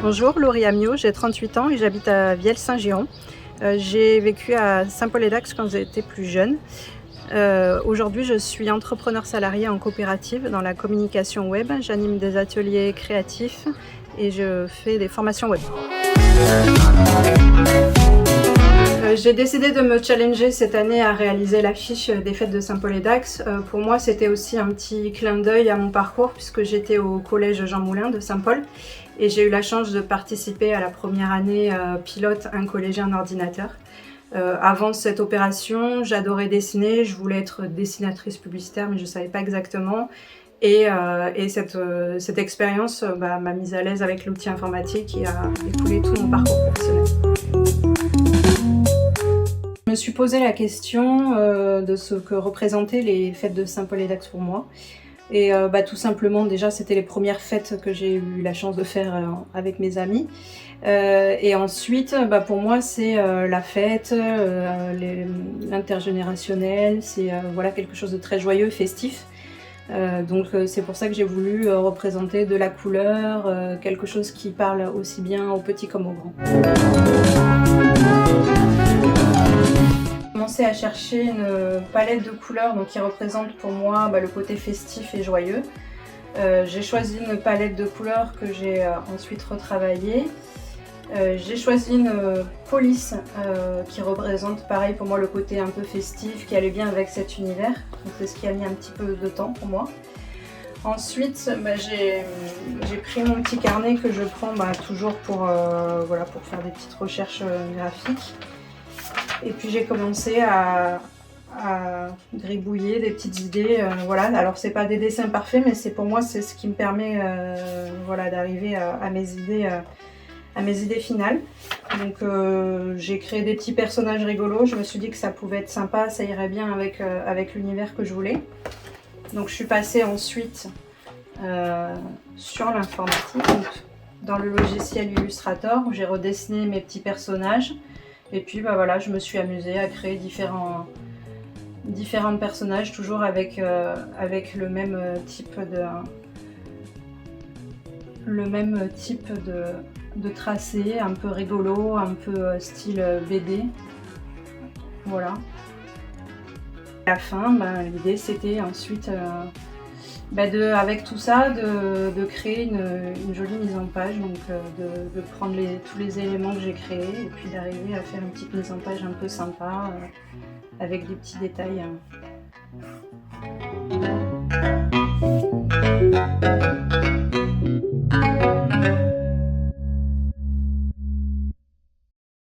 Bonjour, Laurie Amiot, j'ai 38 ans et j'habite à Vielle-Saint-Géron. J'ai vécu à Saint-Paul-et-Dax quand j'étais plus jeune. Aujourd'hui, je suis entrepreneur salarié en coopérative dans la communication web. J'anime des ateliers créatifs et je fais des formations web. J'ai décidé de me challenger cette année à réaliser l'affiche des fêtes de Saint-Paul-et-Dax. Pour moi, c'était aussi un petit clin d'œil à mon parcours puisque j'étais au collège Jean Moulin de Saint-Paul et j'ai eu la chance de participer à la première année pilote un collégien ordinateur. Avant cette opération, j'adorais dessiner, je voulais être dessinatrice publicitaire mais je ne savais pas exactement. Et cette expérience m'a mise à l'aise avec l'outil informatique et a découlé tout mon parcours professionnel. Je me suis posé la question de ce que représentaient les fêtes de Saint-Paul-et-Dax pour moi. Et tout simplement, déjà, c'était les premières fêtes que j'ai eu la chance de faire avec mes amis. Et ensuite, pour moi, c'est la fête, l'intergénérationnel, c'est voilà, quelque chose de très joyeux, festif. Donc c'est pour ça que j'ai voulu représenter de la couleur, quelque chose qui parle aussi bien aux petits comme aux grands. J'ai commencé à chercher une palette de couleurs donc, qui représente pour moi le côté festif et joyeux. J'ai choisi une palette de couleurs que j'ai ensuite retravaillée. J'ai choisi une police qui représente pareil pour moi le côté un peu festif qui allait bien avec cet univers. C'est ce qui a mis un petit peu de temps pour moi. Ensuite j'ai pris mon petit carnet que je prends toujours pour faire des petites recherches graphiques. Et puis j'ai commencé à gribouiller des petites idées. Voilà. Alors c'est pas des dessins parfaits mais pour moi c'est ce qui me permet d'arriver à mes idées finales. Donc j'ai créé des petits personnages rigolos, je me suis dit que ça pouvait être sympa, ça irait bien avec l'univers que je voulais. Donc je suis passée ensuite sur l'informatique, dans le logiciel Illustrator où j'ai redessiné mes petits personnages. Et puis je me suis amusée à créer différents personnages, toujours avec le même type de tracé, un peu rigolo, un peu style BD. Voilà. À la fin, l'idée c'était ensuite avec tout ça de créer une jolie mise en page, donc de prendre tous les éléments que j'ai créés et puis d'arriver à faire une petite mise en page un peu sympa avec des petits détails.